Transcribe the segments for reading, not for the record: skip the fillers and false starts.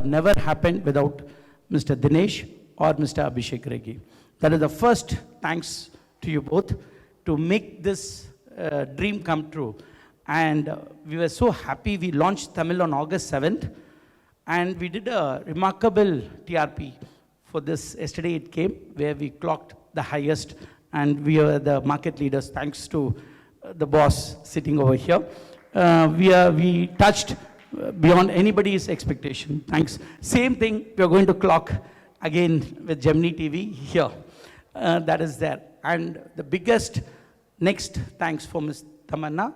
never happened without Mr. Dinesh or Mr. Abhishek Regi. That is the first thanks to you both to make this dream come true. And we were so happy. We launched Tamil on August 7th. And we did a remarkable TRP for this. Yesterday it came, where we clocked the highest. And we are the market leaders, thanks to the boss sitting over here. We touched beyond anybody's expectation. Thanks. Same thing, we are going to clock again with Gemini TV here. That is there. And the biggest next thanks for Ms. Tamanna.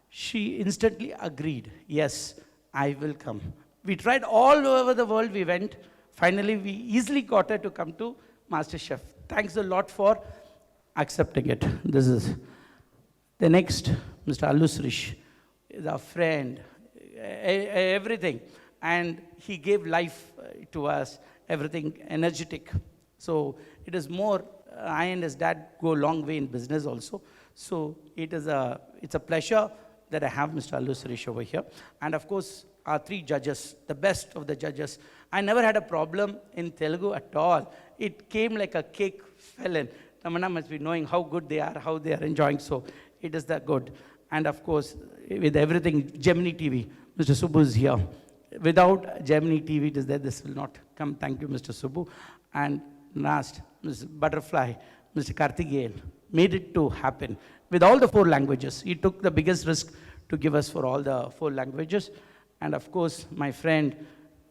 She instantly agreed, yes, I will come. We tried all over the world, we went. Finally, we easily got her to come to MasterChef. Thanks a lot for accepting it. This is the next, Mr. Allu Srish is our friend, everything. And he gave life to us, everything energetic. So it is more, I and his dad go a long way in business also. So it's a pleasure that I have Mr. Allu Srish over here. And of course, our three judges, the best of the judges. I never had a problem in Telugu at all. It came like a cake fell in. Tamanna must be knowing how good they are, how they are enjoying. So it is that good. And of course, with everything, Gemini TV, Mr. Subbu is here. Without Gemini TV, it is there, this will not come. Thank you, Mr. Subbu. And last, Ms. Butterfly, Mr. Karthikeyan, made it to happen. With all the 4 languages, he took the biggest risk to give us for all the 4 languages. And of course, my friend,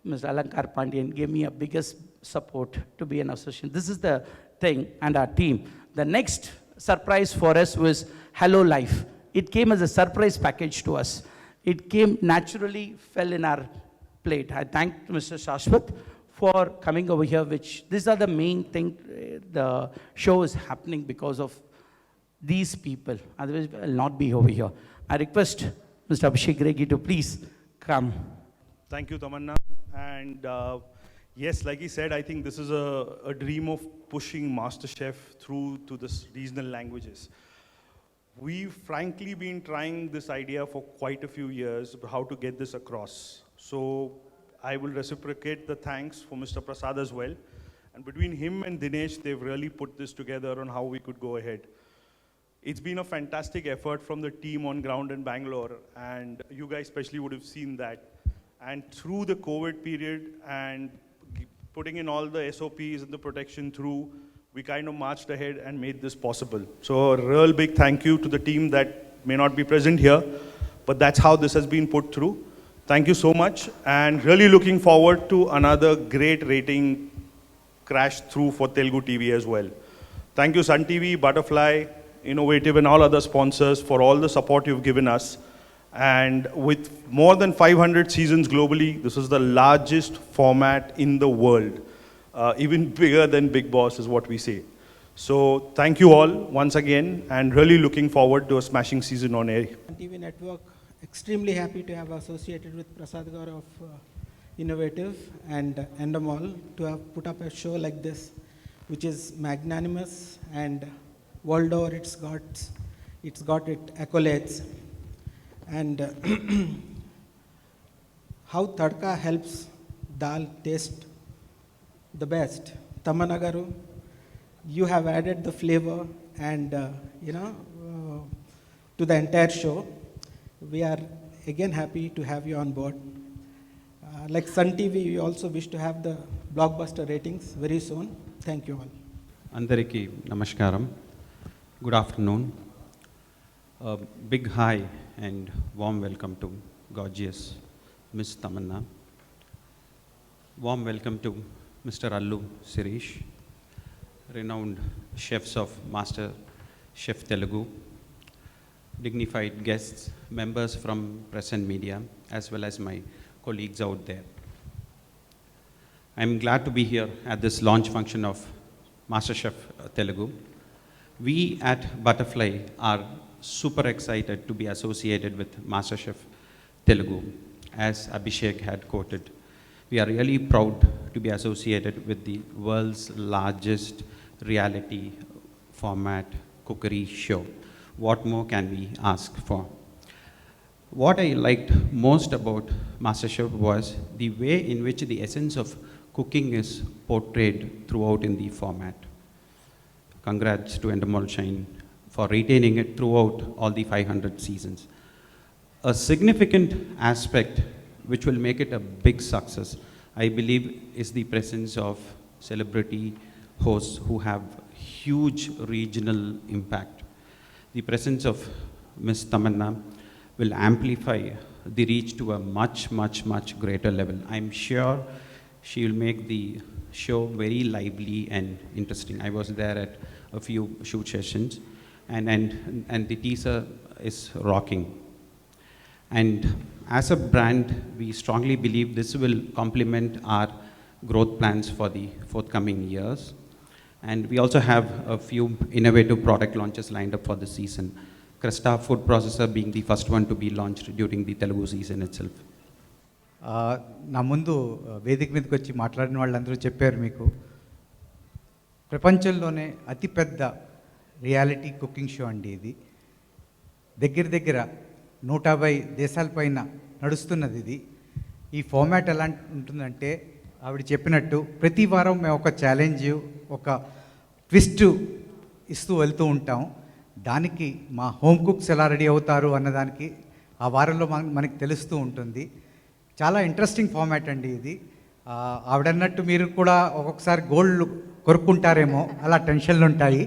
Mr. Alankar Pandian, gave me a biggest support to be an associate. This is the thing, and our team. The next surprise for us was Hello Life. It came as a surprise package to us. It came naturally, fell in our plate. I thank Mr. Shashwat for coming over here, these are the main thing. The show is happening because of these people. Otherwise, I will not be over here. I request Mr. Abhishek Regi to please come. Thank you, Tamanna. And yes, like he said, I think this is a dream of pushing MasterChef through to this regional languages. We've frankly been trying this idea for quite a few years, how to get this across. So I will reciprocate the thanks for Mr. Prasad as well. And between him and Dinesh, they've really put this together on how we could go ahead. It's been a fantastic effort from the team on ground in Bangalore, and you guys especially would have seen that. And through the COVID period and putting in all the SOPs and the protection through, we kind of marched ahead and made this possible. So a real big thank you to the team that may not be present here, but that's how this has been put through. Thank you so much, and really looking forward to another great rating crash through for Telugu TV as well. Thank you Sun TV, Butterfly, Innovative and all other sponsors for all the support you've given us. And with more than 500 seasons globally, this is the largest format in the world. Even bigger than Bigg Boss is what we say. So thank you all once again, and really looking forward to a smashing season on air. TV Network, extremely happy to have associated with Prasad Gaur of Innovative and Endemol to have put up a show like this, which is magnanimous, and world over it's got accolades. And how Tadka helps dal taste the best. Tamanna garu, you have added the flavor and to the entire show. We are again happy to have you on board. Like Sun TV, we also wish to have the blockbuster ratings very soon. Thank you all. Andariki namaskaram. Good afternoon. A big hi and warm welcome to gorgeous Miss Tamanna. Warm welcome to Mr. Allu Srish, renowned chefs of Master Chef Telugu, dignified guests, members from press and media, as well as my colleagues out there. I'm glad to be here at this launch function of MasterChef Telugu. We at Butterfly are super excited to be associated with MasterChef Telugu. As Abhishek had quoted, we are really proud to be associated with the world's largest reality format cookery show. What more can we ask for? what I liked most about MasterChef was the way in which the essence of cooking is portrayed throughout in the format. Congrats to Endemol Shine for retaining it throughout all the 500 seasons. A significant aspect which will make it a big success, I believe, is the presence of celebrity hosts who have huge regional impact. The presence of Ms. Tamanna will amplify the reach to a much, much, much greater level. I'm sure she will make the show very lively and interesting. I was there at a few shoot sessions, and the teaser is rocking. And as a brand, we strongly believe this will complement our growth plans for the forthcoming years. And we also have a few innovative product launches lined up for the season. Cresta food processor being the first one to be launched during the Telugu season itself. నా ముందు వేదిక మీదకి వచ్చి మాట్లాడిన వాళ్ళందరూ చెప్పారు మీకు ప్రపంచంలోనే అతిపెద్ద రియాలిటీ కుకింగ్ షో అండి ఇది. దగ్గర దగ్గర 150 దేశాలపైన నడుస్తున్నది ఇది. ఈ ఫార్మాట్ ఎలా ఉంటుందంటే ఆవిడ చెప్పినట్టు ప్రతి వారం మేము ఒక ఛాలెంజ్, ఒక ట్విస్ట్ ఇస్తూ వెళ్తూ ఉంటాం. దానికి మా హోమ్ కుక్స్ ఎలా రెడీ అవుతారు అన్నదానికి ఆ వారంలో మనకి తెలుస్తూ ఉంటుంది. చాలా ఇంట్రెస్టింగ్ ఫార్మాట్ అండి ఇది. ఆవిడన్నట్టు మీరు కూడా ఒక్కొక్కసారి గోల్డ్ కొరుక్కుంటారేమో, అలా టెన్షన్లు ఉంటాయి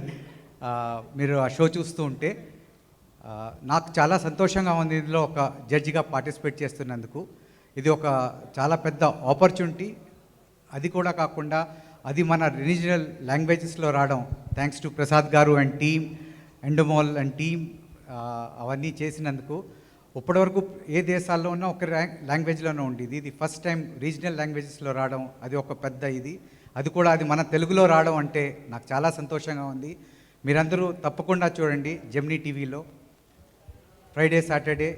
మీరు ఆ షో చూస్తూ ఉంటే. నాకు చాలా సంతోషంగా ఉంది ఇందులో ఒక జడ్జిగా పార్టిసిపేట్ చేస్తున్నందుకు. ఇది ఒక చాలా పెద్ద ఆపర్చునిటీ. అది కూడా కాకుండా అది మన రీజనల్ లాంగ్వేజెస్లో రావడం, thanks to Prasad garu and team, Endemol and team అవన్నీ చేసినందుకు. ఇప్పటివరకు ఏ దేశాల్లో ఉన్నా ఒక లాంగ్వేజ్లోనే ఉండేది. ఇది ఫస్ట్ టైం రీజనల్ లాంగ్వేజెస్లో రావడం, అది ఒక పెద్ద ఇది. అది కూడా అది మన తెలుగులో రావడం అంటే నాకు చాలా సంతోషంగా ఉంది. మీరందరూ తప్పకుండా చూడండి జెమినీ టీవీలో ఫ్రైడే సాటర్డే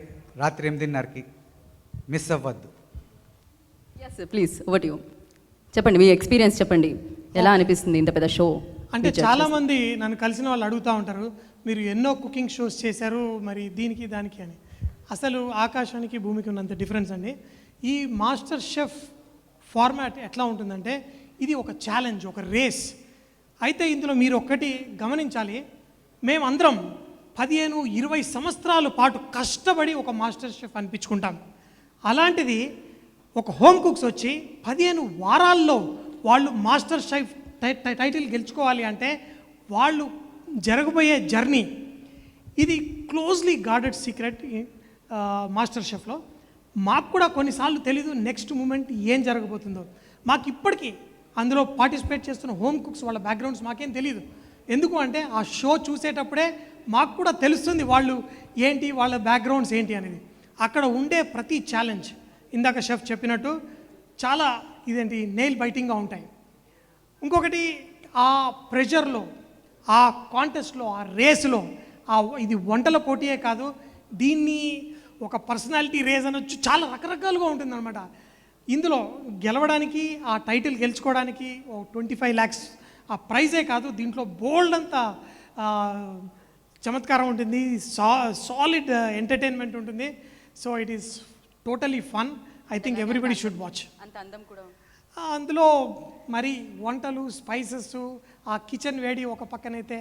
రాత్రి 8:30కి. మిస్ అవ్వద్దు. Yes please over to you. చెప్పండి మీ ఎక్స్పీరియన్స్ చెప్పండి, ఎలా అనిపిస్తుంది ఇంత పెద్ద షో? అంటే చాలామంది నన్ను కలిసిన వాళ్ళు అడుగుతూ ఉంటారు, మీరు ఎన్నో కుకింగ్ షోస్ చేశారు, మరి దీనికి దానికి అని. అసలు ఆకాశానికి భూమికి ఉన్నంత డిఫరెన్స్ అండి. ఈ మాస్టర్ షెఫ్ ఫార్మాట్ ఎట్లా ఉంటుందంటే ఇది ఒక ఛాలెంజ్, ఒక రేస్. అయితే ఇందులో మీరు ఒక్కటి గమనించాలి, మేమందరం 15-20 సంవత్సరాల పాటు కష్టపడి ఒక మాస్టర్ షెఫ్ అనిపించుకుంటాం. అలాంటిది ఒక హోమ్ కుక్స్ వచ్చి 15 వారాల్లో వాళ్ళు మాస్టర్ షెఫ్ టైటిల్ గెలుచుకోవాలి అంటే వాళ్ళు జరగబోయే జర్నీ ఇది క్లోజ్లీ గార్డెడ్ సీక్రెట్ మాస్టర్ షెఫ్లో. మాకు కూడా కొన్నిసార్లు తెలీదు నెక్స్ట్ మూమెంట్ ఏం జరగబోతుందో. మాకు ఇప్పటికీ అందులో పార్టిసిపేట్ చేస్తున్న హోమ్ కుక్స్ వాళ్ళ బ్యాక్గ్రౌండ్స్ మాకేం తెలియదు. ఎందుకు అంటే ఆ షో చూసేటప్పుడే మాకు కూడా తెలుస్తుంది వాళ్ళు ఏంటి, వాళ్ళ బ్యాక్గ్రౌండ్స్ ఏంటి అనేది. అక్కడ ఉండే ప్రతి ఛాలెంజ్ ఇందాక షెఫ్ చెప్పినట్టు చాలా ఇదేంటి నెయిల్ బైటింగ్గా ఉంటాయి. ఇంకొకటి ఆ ప్రెషర్లో, ఆ కాంటెస్ట్లో, ఆ రేస్లో, ఇది వంటల పోటీయే కాదు, దీన్ని ఒక పర్సనాలిటీ రేస్ అనొచ్చు, చాలా రకరకాలుగా ఉంటుందన్నమాట. ఇందులో గెలవడానికి, ఆ టైటిల్ గెలుచుకోవడానికి 25 lakhs ఆ ప్రైజే కాదు, దీంట్లో బోల్డ్ అంతా చమత్కారం ఉంటుంది, సాలిడ్ ఎంటర్టైన్మెంట్ ఉంటుంది. So it is totally fun. I think everybody should watch. అంత అందం కూడా అందులో మరి వంటలు, స్పైసెస్, ఆ కిచెన్ వేడి ఒక పక్కనైతే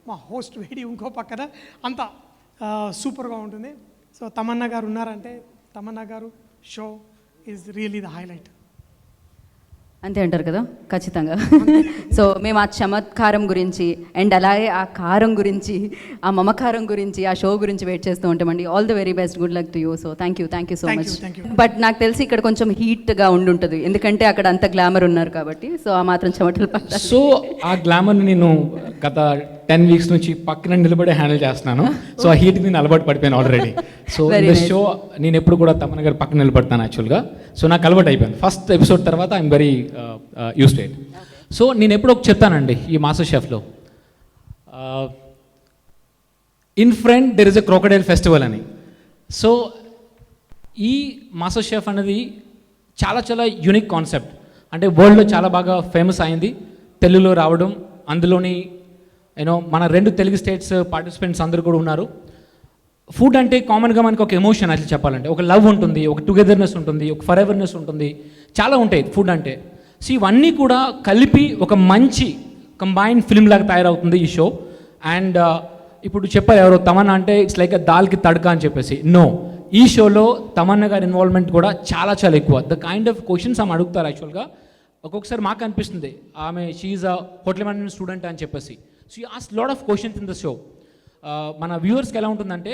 మా హోస్ట్ వేడి ఇంకో పక్కన, అంతా సూపర్గా ఉంటుంది. సో తమన్నా గారు ఉన్నారంటే తమన్నా గారు show is really the highlight. అంతే అంటారు కదా? ఖచ్చితంగా. సో మేము ఆ చమత్కారం గురించి అండ్ అలాగే ఆ కారం గురించి, ఆ మమకారం గురించి, ఆ షో గురించి వెయిట్ చేస్తూ ఉంటామండి. All the very best, good luck to you. So thank you so much. But నాకు తెలిసి ఇక్కడ కొంచెం హీట్గా ఉండుంటుంది, ఎందుకంటే అక్కడ అంత గ్లామర్ ఉన్నారు కాబట్టి. సో ఆ మాత్రం చెమటలు పడతాయి. సో ఆ గ్లామర్ని నేను గత 10 weeks నుంచి పక్కన నిలబడి హ్యాండిల్ చేస్తున్నాను. సో ఆ హీట్కి నేను అలవాటు పడిపోయాను ఆల్రెడీ. సో ఈ షో నేను ఎప్పుడు కూడా తమన్నా గారు పక్కన నిలబడతాను యాక్చువల్గా. సో నాకు అలవాటు అయిపోయింది. ఫస్ట్ ఎపిసోడ్ తర్వాత I'm very used to it. So నేను ఎప్పుడు ఒక చెప్తానండి ఈ మాస్టర్ షెఫ్లో, in front there is a crocodile festival అని. సో ఈ మాస్టర్ షెఫ్ అనేది చాలా చాలా యూనిక్ కాన్సెప్ట్. అంటే వరల్డ్లో చాలా బాగా ఫేమస్ అయింది, తెలుగులో రావడం, అందులోని మన 2 తెలుగు స్టేట్స్ పార్టిసిపెంట్స్ అందరూ కూడా ఉన్నారు. ఫుడ్ అంటే కామన్గా మనకు ఒక ఎమోషన్ అట్లా చెప్పాలంటే ఒక లవ్ ఉంటుంది, ఒక టుగెదర్నెస్ ఉంటుంది, ఒక ఫర్ ఎవర్నెస్ ఉంటుంది, చాలా ఉంటాయి ఫుడ్ అంటే. సో ఇవన్నీ కూడా కలిపి ఒక మంచి కంబైన్డ్ ఫిల్మ్ లాగా తయారవుతుంది ఈ షో. అండ్ ఇప్పుడు చెప్పారు ఎవరో తమన్నా అంటే ఇట్స్ లైక్ దాల్కి తడక అని చెప్పేసి. నో, ఈ షోలో తమన్నా గారి ఇన్వాల్వ్మెంట్ కూడా చాలా చాలా ఎక్కువ. ద కైండ్ ఆఫ్ క్వశ్చన్స్ ఆమె అడుగుతారు యాక్చువల్గా. ఒక్కొక్కసారి మాకు అనిపిస్తుంది ఆమె she's a hotel management student అని చెప్పేసి. So you ask lot of questions in the show. మన వ్యూవర్స్కి ఎలా ఉంటుందంటే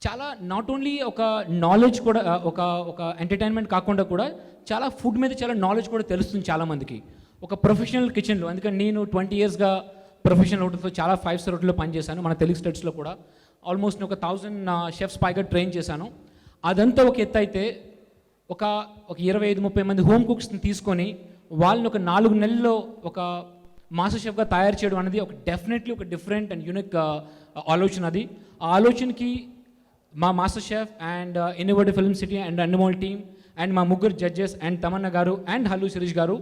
చాలా నాట్ ఓన్లీ ఒక నాలెడ్జ్ కూడా ఒక ఎంటర్టైన్మెంట్ కాకుండా కూడా చాలా ఫుడ్ మీద చాలా నాలెడ్జ్ కూడా తెలుస్తుంది చాలామందికి. ఒక ప్రొఫెషనల్ కిచెన్లో, ఎందుకంటే నేను 20 yearsగా ప్రొఫెషనల్ హోటల్తో చాలా 5-star హోటల్లో పనిచేశాను మన తెలుగు స్టేట్స్లో కూడా. ఆల్మోస్ట్ ఒక 1000 షెఫ్స్ పైగా ట్రైన్ చేశాను. అదంతా ఒక ఎత్తు అయితే ఒక 25-30 మంది హోమ్ కుక్స్ని తీసుకొని వాళ్ళని ఒక 4 నెలల్లో ఒక మాస్టర్ షెఫ్గా తయారు చేయడం అనేది ఒక డెఫినెట్లీ ఒక డిఫరెంట్ అండ్ యూనిక్ ఆలోచన. అది ఆ ఆలోచనకి మా master chef and innovative film city and Endemol team and మా ముగ్గురు జడ్జెస్ అండ్ తమన్నా గారు అండ్ హల్లు శిరీష్ గారు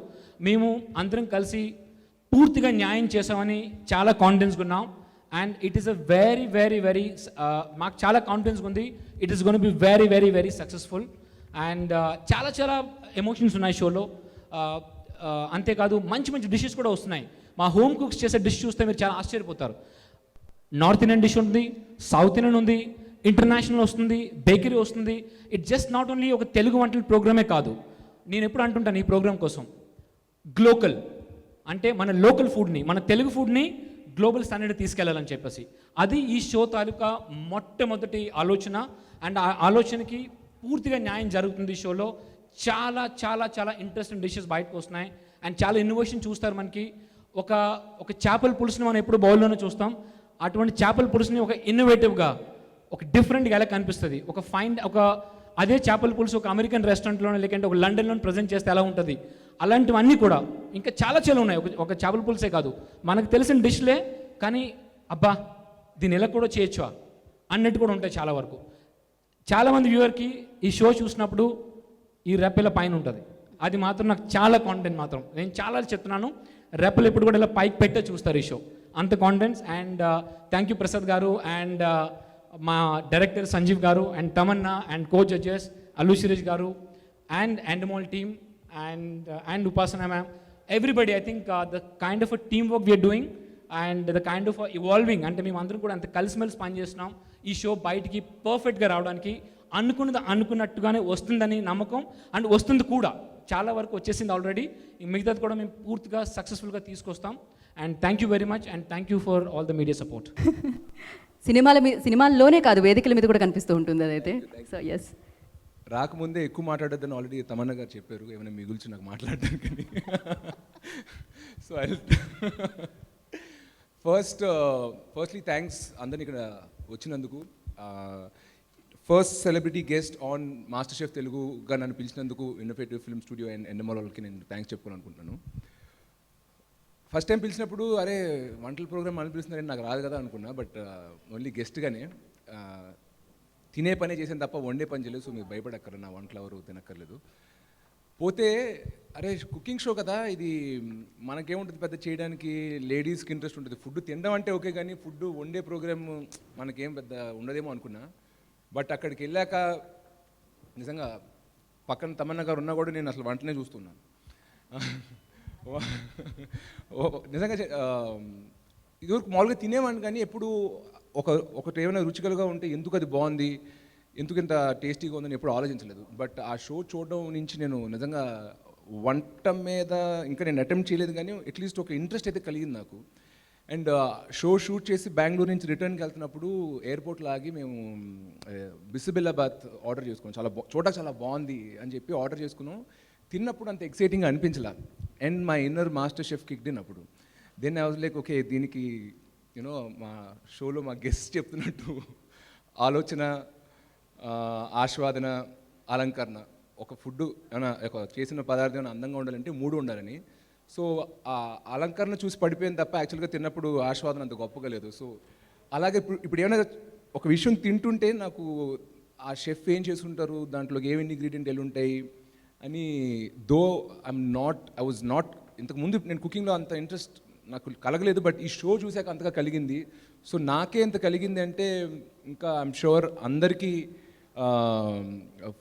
మేము అందరం కలిసి పూర్తిగా న్యాయం చేసామని చాలా కాన్ఫిడెన్స్గా ఉన్నాం. And it is a very very very మాకు చాలా కాన్ఫిడెన్స్గా ఉంది. It is gonna be very very very successful. And చాలా చాలా ఎమోషన్స్ ఉన్నాయి షోలో. అంతేకాదు మంచి మంచి డిషెస్ కూడా వస్తున్నాయి. మా హోమ్ కుక్స్ చేసే డిష్ చూస్తే మీరు చాలా ఆశ్చర్యపోతారు. నార్త్ ఇండియన్ డిష్ ఉంది, సౌత్ ఇండియన్ ఉంది, ఇంటర్నేషనల్ వస్తుంది, బేకరీ వస్తుంది. ఇట్ జస్ట్ నాట్ ఓన్లీ ఒక తెలుగు వంటల ప్రోగ్రామే కాదు. నేను ఎప్పుడు అంటుంటాను ఈ ప్రోగ్రామ్ కోసం గ్లోకల్ అంటే మన లోకల్ ఫుడ్ని, మన తెలుగు ఫుడ్ని గ్లోబల్ స్టాండర్డ్ తీసుకెళ్లాలని చెప్పేసి అది ఈ షో తాలూకా మొట్టమొదటి ఆలోచన. అండ్ ఆ ఆలోచనకి పూర్తిగా న్యాయం జరుగుతుంది ఈ షోలో. చాలా చాలా చాలా ఇంట్రెస్టింగ్ డిషెస్ బయటకు వస్తున్నాయి అండ్ చాలా ఇన్నోవేషన్ చూస్తారు. మనకి ఒక చేపల పులుసుని మనం ఎప్పుడు బౌల్లోనే చూస్తాం. అటువంటి చేపల పులుసుని ఒక ఇన్నోవేటివ్గా ఒక డిఫరెంట్గా ఎలా కనిపిస్తుంది, ఒక అదే చేపల పులుసు ఒక అమెరికన్ రెస్టారెంట్లోనే లేకంటే ఒక లండన్లో ప్రజెంట్ చేస్తే ఎలా ఉంటుంది, అలాంటివన్నీ కూడా ఇంకా చాలా చాలా ఉన్నాయి. ఒక చేపల పులుసే కాదు, మనకు తెలిసిన డిష్లే కానీ అబ్బా దీన్ని ఎలా కూడా చేయొచ్చా అన్నట్టు కూడా ఉంటాయి చాలా వరకు. చాలామంది వ్యూవర్కి ఈ షో చూసినప్పుడు ఈ రెప్పల పైన ఉంటుంది. అది మాత్రం నాకు చాలా కాన్ఫిడెంట్ మాత్రం. నేను చాలా చెప్తున్నాను, రెప్పలు ఎప్పుడు కూడా ఇలా పైకి పెట్టే చూస్తారు ఈ షో, అంత confidence. And thank you Prasad garu and మా director Sanjeev garu and Tamannaah and co judges Allu Sirish garu and Endemol team and Upasana ma'am, everybody. I think the kind of a team work we're doing and the kind of evolving, అంటే మేము అందరం కూడా అంత కలిసిమెలిసి పనిచేస్తున్నాం ఈ show బయటికి పర్ఫెక్ట్గా రావడానికి. అనుకున్నట్టుగానే వస్తుందని నమ్మకం అండ్ వస్తుంది కూడా, చాలా వరకు వచ్చేసింది ఆల్రెడీ. మిగతాది కూడా మేము పూర్తిగా సక్సెస్ఫుల్గా తీసుకొస్తాం. And thank you very much and thank you for all the media support. సినిమాల్లోనే కాదు వేదికల మీద కూడా కనిపిస్తూ ఉంటుంది అదైతే. సో ఎస్, రాకముందే ఎక్కువ మాట్లాడొద్దని ఆల్రెడీ తమన్నా గారు చెప్పారు, ఏమైనా మిగుల్చి నాకు మాట్లాడడానికి. సో ఐ ఫస్ట్లీ థ్యాంక్స్ అందరిని ఇక్కడ వచ్చినందుకు. First celebrity guest on MasterChef తెలుగుగా నన్ను పిలిచినందుకు innovative film studio and Endemol వాళ్ళకి నేను థ్యాంక్స్ చెప్పుకోవాలనుకుంటున్నాను. ఫస్ట్ టైం పిలిచినప్పుడు అరే వంటల ప్రోగ్రామ్ అని పిలుస్తున్నారని నాకు రాదు కదా అనుకున్నా. బట్ ఓన్లీ గెస్ట్గానే తినే పనే చేసాను తప్ప వండే పని చేయలేదు. సో మీరు భయపడక్కర్లేదు, నా వంటలు ఎవరు తినక్కర్లేదు. పోతే అరే కుకింగ్ షో కదా ఇది, మనకేముంటుంది పెద్ద చేయడానికి, లేడీస్కి ఇంట్రెస్ట్ ఉంటుంది. ఫుడ్ తినడం అంటే ఓకే కానీ ఫుడ్ వండే ప్రోగ్రామ్ మనకేం పెద్ద ఉండదేమో అనుకున్నా. బట్ అక్కడికి వెళ్ళాక నిజంగా పక్కన తమన్నా గారు ఉన్నా కూడా నేను అసలు వంటనే చూస్తున్నాను. నిజంగా ఇదివరకు మామూలుగా తినేవాడిని కానీ ఎప్పుడు ఒకటి ఏమైనా రుచికలుగా ఉంటే ఎందుకు అది బాగుంది, ఎందుకు ఇంత టేస్టీగా ఉందని ఎప్పుడు ఆలోచించలేదు. బట్ ఆ షో చూడడం నుంచి నేను నిజంగా వంట మీద ఇంకా నేను అటెంప్ట్ చేయలేదు కానీ అట్లీస్ట్ ఒక ఇంట్రెస్ట్ అయితే కలిగింది నాకు. అండ్ షో షూట్ చేసి బెంగళూరు నుంచి రిటర్న్కి వెళ్తున్నప్పుడు ఎయిర్పోర్ట్లో ఆగి మేము బిసిబిల్లాబాత్ ఆర్డర్ చేసుకున్నాం. చూడడానికి చాలా బాగుంది అని చెప్పి ఆర్డర్ చేసుకున్నాం. తిన్నప్పుడు అంత ఎక్సైటింగ్గా అనిపించలా. And my inner MasterChef kicked in అప్పుడు. Then I was like okay దీనికి యూనో మా షోలో మా గెస్ట్ చెప్తున్నట్టు ఆలోచన, ఆస్వాదన, అలంకరణ, ఒక ఫుడ్ ఏమైనా ఒక చేసిన పదార్థం ఏమైనా అందంగా ఉండాలంటే 3 ఉండాలని. సో ఆ అలంకరణ చూసి పడిపోయింది తప్ప యాక్చువల్గా తిన్నప్పుడు ఆస్వాదన అంత గొప్పగా లేదు. సో అలాగే ఇప్పుడు ఏమైనా ఒక విషయం తింటుంటే నాకు ఆ షెఫ్ ఏం చేసుకుంటారు, దాంట్లోకి ఏమి ఇంగ్రీడియంట్ ఎలా ఉంటాయి అని, దో ఐ వాజ్ నాట్ ఇంతకుముందు నేను కుకింగ్లో అంత ఇంట్రెస్ట్ నాకు కలగలేదు, బట్ ఈ షో చూశాక అంతగా కలిగింది. సో నాకే ఎంత కలిగింది అంటే ఇంకా ఐఎమ్ షూర్ అందరికీ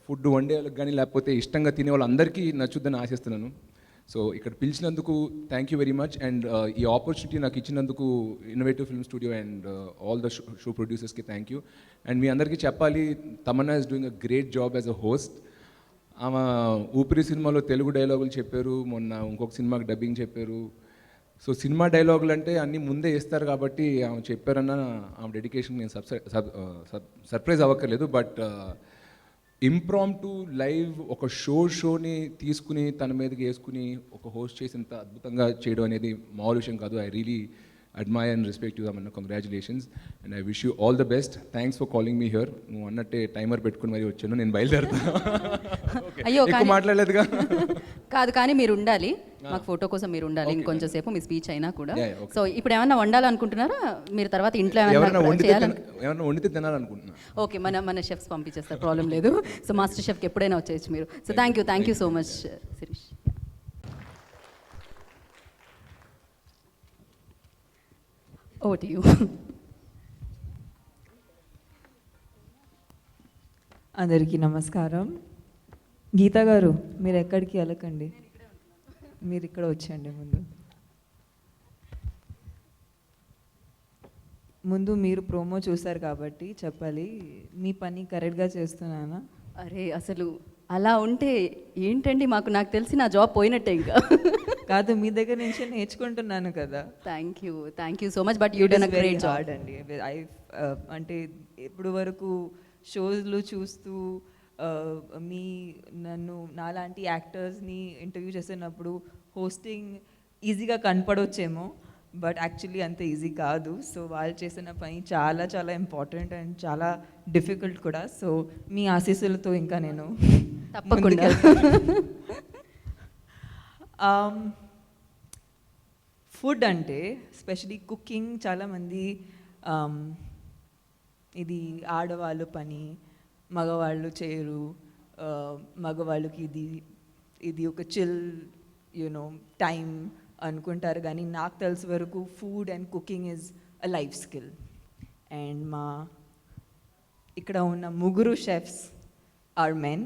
ఫుడ్ వండే వాళ్ళకి కానీ లేకపోతే ఇష్టంగా తినే వాళ్ళందరికీ నచ్చుద్దని ఆశిస్తున్నాను. సో ఇక్కడ పిలిచినందుకు thank you very much. And ఈ ఆపర్చునిటీ నాకు ఇచ్చినందుకు innovative film studio and all the show ప్రొడ్యూసర్స్కి థ్యాంక్ యూ. అండ్ మీ అందరికీ చెప్పాలి, Tamannaah is doing a great job as a host. ఆమె ఊపిరి సినిమాలో తెలుగు డైలాగులు చెప్పారు, మొన్న ఇంకొక సినిమాకి డబ్బింగ్ చెప్పారు. సో సినిమా డైలాగులు అంటే అన్నీ ముందే ఇస్తారు కాబట్టి ఆమె చెప్పారన్న ఆమె డెడికేషన్ నేను సర్ప్రైజ్ అవ్వక్కర్లేదు. బట్ ఇంప్రాంప్టు లైవ్ ఒక షోని తీసుకుని తన మీదకి వేసుకుని ఒక హోస్ట్ చేసి ఇంత అద్భుతంగా చేయడం అనేది మామూలు విషయం కాదు. I really admire and respect you, Tamanna. Congratulations and I wish you all the best. Thanks for calling me here. నువ్వు అన్నట్టే టైమర్ పెట్టుకుని మరి వచ్చాను, నేను బయలుదేరుతా. అయ్యో ఎక్కువ మాట్లాడలేదుగా. కాదు, కానీ మీరు ఉండాలి, మాకు ఫోటో కోసం మీరు ఉండాలి ఇంకొంచెం సేపు, మీ స్పీచ్ అయినా కూడా. సో ఇప్పుడు ఏమన్నా వండాలనుకుంటున్నారా మీరు? తర్వాత ఇంట్లో ఎవరైనా ఏమన్నా వండితే తినాలనుకుంటున్నా. ఓకే, మన షెఫ్స్ పంపించేస్తారు, ప్రాబ్లం లేదు. సో మాస్టర్ షెఫ్కి ఎప్పుడైనా వచ్చేయచ్చు మీరు. So thank you so much Sirish. Over to you. అందరికీ నమస్కారం. గీతా గారు, మీరు ఎక్కడికి వెళ్ళకండి, మీరు ఇక్కడ వచ్చేయండి. ముందు మీరు ప్రోమో చూశారు కాబట్టి చెప్పాలి, మీ పని కరెక్ట్గా చేస్తున్నానా? అరే అసలు అలా ఉంటే ఏంటండి, నాకు తెలిసి నా జాబ్ పోయినట్టే ఇంకా. కాదు, మీ దగ్గర నుంచి నేర్చుకుంటున్నాను కదా. Thank you so much, but you done a great job అండి. అంటే ఇప్పుడు వరకు షోస్లు చూస్తూ నన్ను నాలాంటి యాక్టర్స్ని ఇంటర్వ్యూ చేసినప్పుడు హోస్టింగ్ ఈజీగా కనపడవచ్చేమో, బట్ యాక్చువల్లీ అంత ఈజీ కాదు. సో వాళ్ళు చేసిన పని చాలా చాలా ఇంపార్టెంట్ అండ్ చాలా డిఫికల్ట్ కూడా. సో మీ ఆశీస్సులతో ఇంకా నేను తప్పకుండా. ఫుడ్ అంటే స్పెషలీ కుకింగ్ చాలామంది ఇది ఆడవాళ్ళు పని, మగవాళ్ళు చేయరు, మగవాళ్ళకి ఇది ఒక చిల్ టైం అనుకుంటారు. కానీ నాకు తెలిసి వరకు food and cooking is a life skill. And ఇక్కడ ఉన్న ముగ్గురు chefs are men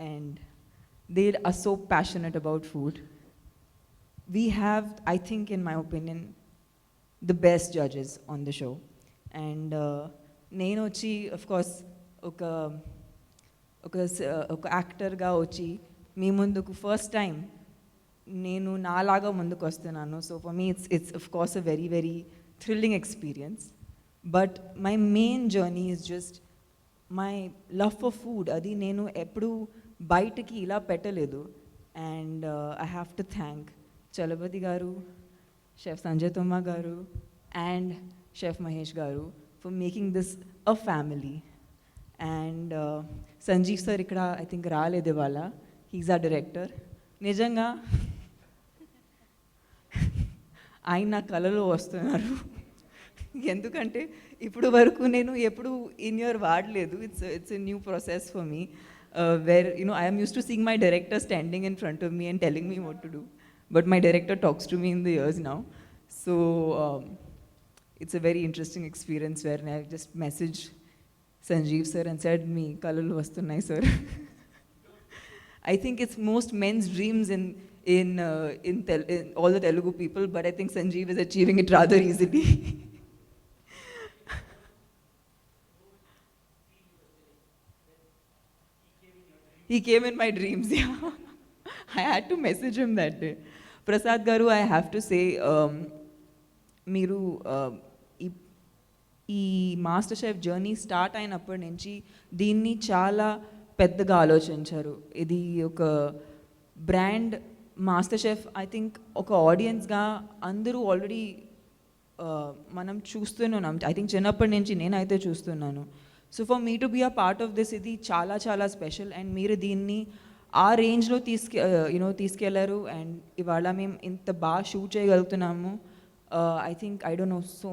and they are so passionate about food. We have, I think in my opinion, the best judges on the show. And నేను వచ్చి of course ఒక యాక్టర్గా వచ్చి మీ ముందుకు first time నేను నాలాగా ముందుకు వస్తున్నాను. So for me it's of course a very very thrilling experience. But my main journey is just my love for food. అది నేను ఎప్పుడు బయటకి ఇలా పెట్టలేదు. And I have to thank Chalapathi garu, chef Sanjay Thumma garu and chef Mahesh garu for making this a family. And Sanjeev sir ఇక్కడ I think రాలేదు ఇవాళ, he's ఆ డైరెక్టర్. నిజంగా ఆయన నా కళలో వస్తున్నారు, ఎందుకంటే ఇప్పుడు వరకు నేను ఎప్పుడు ఇన్ ఇయర్ వాడలేదు. It's a new process for me. Where I am used to seeing my director standing in front of me and telling me what to do, but my director talks to me in the ears now. So it's a very interesting experience where I just messaged Sanjeev sir and said, "Me kalalu vastunnai sir." I think it's most men's dreams in all the Telugu people, but I think Sanjeev is achieving it rather easily. He came in my dreams, yeah. I had to message him that day. Prasad Garu, I have to say, మీరు ఈ master chef journey start అయినప్పటి నుంచి దీన్ని చాలా పెద్దగా ఆలోచించారు. ఇది ఒక brand master chef. I think ఒక ఆడియన్స్గా అందరూ ఆల్రెడీ మనం చూస్తున్నాం. ఐ థింక్ చిన్నప్పటి నుంచి నేనైతే చూస్తున్నాను. So for me to be a part of this, ఇది చాలా చాలా స్పెషల్. అండ్ మీరు దీన్ని ఆ రేంజ్లో తీసుకెళ్లారు. అండ్ ఇవాళ మేము ఇంత బాగా షూట్ చేయగలుగుతున్నాము. I think I don't know, so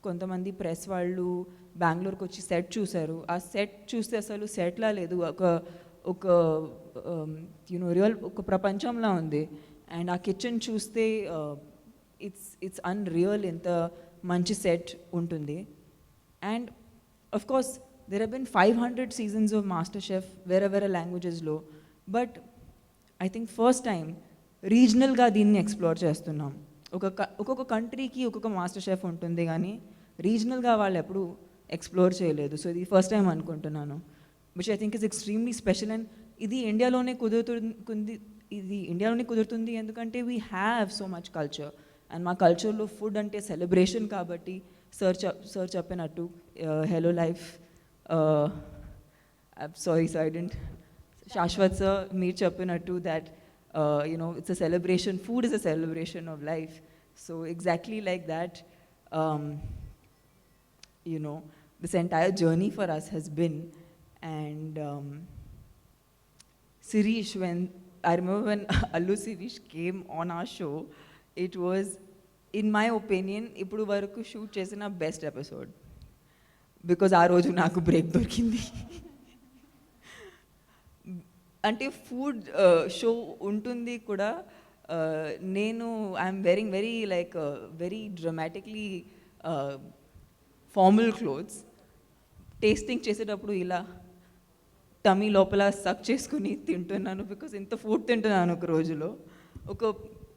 కొంతమంది ప్రెస్ వాళ్ళు బెంగళూరుకి వచ్చి సెట్ చూశారు. ఆ సెట్ చూస్తే అసలు సెట్లా లేదు, ఒక రియల్ ఒక ప్రపంచంలా ఉంది. అండ్ ఆ కిచెన్ చూస్తే ఇట్స్ అన్రియల్ ఎంత మంచి సెట్ ఉంటుంది. And of course there have been 500 seasons of MasterChef వేరే లాంగ్వేజెస్లో, but I think first time రీజనల్గా దీన్ని ఎక్స్ప్లోర్ చేస్తున్నాం. ఒక్కొక్క కంట్రీకి ఒక్కొక్క మాస్టర్ షెఫ్ ఉంటుంది, కానీ రీజనల్గా వాళ్ళు ఎప్పుడు ఎక్స్ప్లోర్ చేయలేదు. సో ఇది ఫస్ట్ టైం అనుకుంటున్నాను, which I think is extremely special. And ఇది ఇండియాలోనే కుదురుతుంది ఎందుకంటే we have so much culture, and మా కల్చర్లో ఫుడ్ అంటే సెలబ్రేషన్ కాబట్టి సార్ చెప్పినట్టు hello life, sorry I meant, Shashwat sir మీరు చెప్పినట్టు that it's a celebration, food is a celebration of life. So exactly like that, this entire journey for us has been. And Sirish, I remember when Allu Sirish came on our show, it was, in my opinion, ippudu varaku shoot chesina best episode, because aa roju naaku break dorkindi. అంటే food show ఉంటుంది కూడా, నేను I'm వెరింగ్ very డ్రమాటిక్లీ formal clothes. Tasting చేసేటప్పుడు ఇలా tummy లోపల సక్ చేసుకుని తింటున్నాను, because ఇంత ఫుడ్ తింటున్నాను ఒక రోజులో.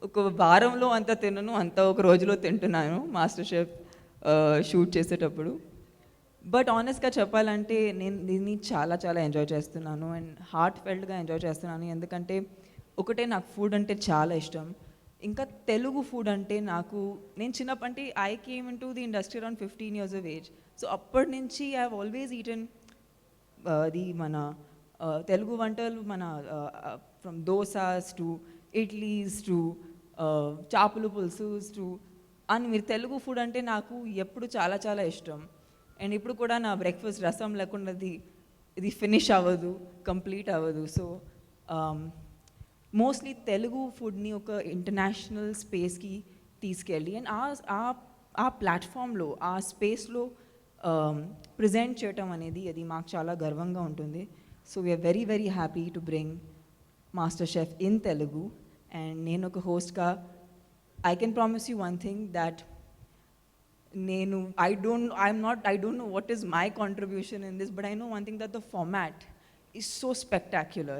ఒక వారంలో అంత తినను, అంత ఒక రోజులో తింటున్నాను మాస్టర్ షెఫ్ షూట్ చేసేటప్పుడు. బట్ ఆనెస్ట్గా చెప్పాలంటే నేను దీన్ని చాలా ఎంజాయ్ చేస్తున్నాను, అండ్ హార్ట్ ఫెల్ట్గా ఎంజాయ్ చేస్తున్నాను. ఎందుకంటే ఒకటే, నాకు ఫుడ్ అంటే చాలా ఇష్టం. ఇంకా తెలుగు ఫుడ్ అంటే నేను చిన్నప్పటి I came in to the industry around 15 years of age. So అప్పటి నుంచి I have always eaten the మన తెలుగు వంటలు, మన from dosas to idlis to చేపల పులుసు టు, అని మీరు తెలుగు ఫుడ్ అంటే నాకు ఎప్పుడు చాలా ఇష్టం. అండ్ ఇప్పుడు కూడా నా బ్రేక్ఫాస్ట్ రసం లేకుండా ఇది ఫినిష్ అవ్వదు, కంప్లీట్ అవ్వదు. సో మోస్ట్లీ తెలుగు ఫుడ్ని ఒక ఇంటర్నేషనల్ స్పేస్కి తీసుకెళ్ళి, అండ్ ఆ ప్లాట్ఫామ్లో, ఆ స్పేస్లో ప్రజెంట్ చేయటం అనేది అది మాకు చాలా గర్వంగా ఉంటుంది. So we are very happy to bring MasterChef in Telugu. And నేను ఒక హోస్ట్గా I can promise you one thing, that I don't know what is my contribution in this, but I know one thing, that the format is so spectacular.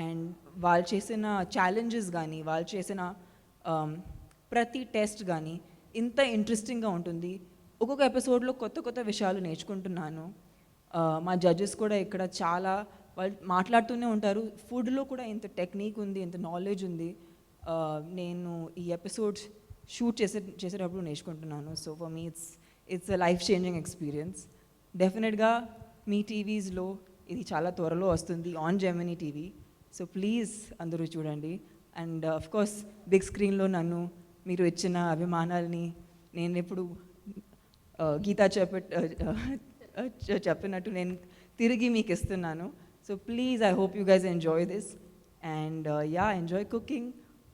And వాళ్ళు చేసిన challenges కానీ, వాళ్ళు చేసిన ప్రతి test కానీ ఇంత ఇంట్రెస్టింగ్గా ఉంటుంది. ఒక్కొక్క ఎపిసోడ్లో కొత్త విషయాలు నేర్చుకుంటున్నాను. మా జడ్జెస్ కూడా ఇక్కడ వాళ్ళు మాట్లాడుతూనే ఉంటారు. ఫుడ్లో కూడా ఇంత టెక్నిక్ ఉంది, ఇంత నాలెడ్జ్ ఉంది. నేను ఈ ఎపిసోడ్స్ షూట్ చేసేటప్పుడు నేర్చుకుంటున్నాను. So for me it's a life changing experience. డెఫినెట్గా మీ టీవీస్లో ఇది చాలా త్వరలో వస్తుంది on Gemini TV. So please అందరూ చూడండి. అండ్ ఆఫ్ కోర్స్ బిగ్ స్క్రీన్లో నన్ను మీరు ఇచ్చిన అభిమానాల్ని నేను ఎప్పుడు గీతా చెప్పినట్టు నేను తిరిగి మీకు ఇస్తున్నాను. So please, I hope you guys enjoy this. And enjoy cooking.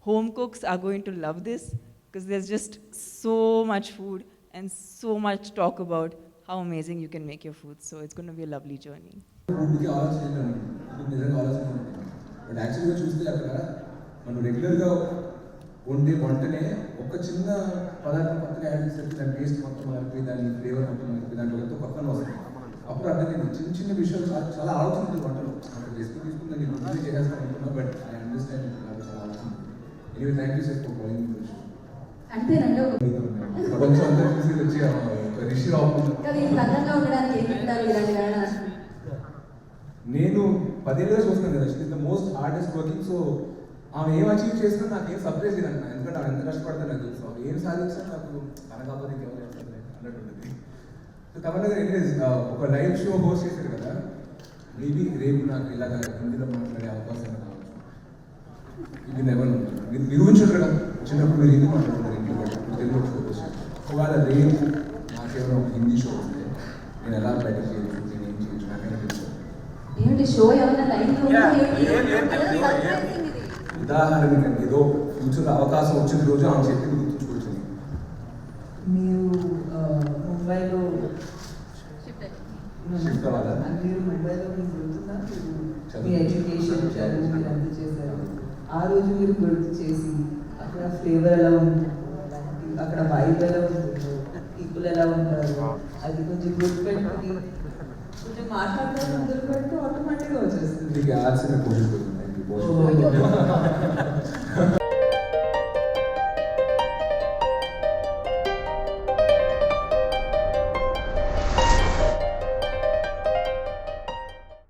Home cooks are going to love this, because there's just so much food and so much talk about how amazing you can make your food. So it's going to be a lovely journey. ఫుడ్కి ఆలోచించాను, నిజంగా ఆలోచించాను. But యాక్చువల్గా చూస్తే అక్కడ మనం రెగ్యులర్గా వండే వంటనే ఒక చిన్న పదార్థం కొత్తగా యాడ్ చేసేసి దాని టేస్ట్ మొత్తం మారిపోయి, దాని ఫ్లేవర్ మొత్తం మారిపోయి, దాంట్లో ఎంతో కొత్తగా వస్తుంది. అప్పుడు అర్థమైంది చిన్న విషయాలు చాలా ఆలోచన వంటలు. అక్కడ రెసిపీ తీసుకుని దాన్ని గుర్తు చేసేస్తాను అనుకున్నా, బట్ ఐ అండర్స్టాండ్ చాలా ఆలోచన. Anyway, thank you sir for calling me show. ప్రపంచం అంతా చూసి వచ్చి రిషి రావు. నేను 10 ఏళ్ళుగా చూస్తాను కదా, she is the most hardest working. So ఆమె ఏం అచీవ్ చేసినా నాకు ఏం సర్ప్రైజ్ లేదన్న, ఎందుకంటే ఆమె ఎంత కష్టపడతాను నాకు తెలుసు. ఏం సాధించినా నాకు తన కాకపోతే ఇంకెవరు చేస్తారు అన్నట్టు. సో తమన్నా గారు ఎనీవేస్ ఒక లైవ్ షో హోస్ట్ చేశారు కదా, మేబీ రేపు నాకు ఇలాగ హిందీలో మాట్లాడే అవకాశం కావచ్చు. ఇది నెవర్ మీరు ఊహించారు కదా, చిన్నప్పుడు మీరు హిందీ మాట్లాడుతున్నారు ఇంట్లో, ఇప్పుడు తెలుగు షో వచ్చారు. ఒకవేళ రేపు నాకేమైనా ఒక హిందీ షో వస్తే నేను ఎలా బయట చేయొచ్చు, నేను ఏం చేయొచ్చు, నాకైనా తెలుసు. ఉదాహరణకి ఏదో ఫ్యూచర్లో అవకాశం వచ్చిన రోజు ఆమె చెప్పింది గుర్తుంచుకోవచ్చు. మీరు ముంబైలో షిఫ్ట్ అవ్వాలా? మీరు ముంబైలో మీకు గుర్తుందా, మీ ఎడ్యుకేషన్ చదువు మీరు అంత చేశారు, ఆ రోజు మీరు గుర్తు చేసి అక్కడ ఫ్లేవర్ ఎలా ఉంటుంది అక్కడ వైబ్ ఎలా ఉంటుందో పీపుల్ ఎలా ఉంటారు అది కొంచెం గుర్తుపెట్టుకుని కొంచెం మాట్లాడతారు మొదలు పెడితే ఆటోమేటిక్గా వచ్చేస్తుంది. మీకు ఆర్సిన పోషిస్తుంది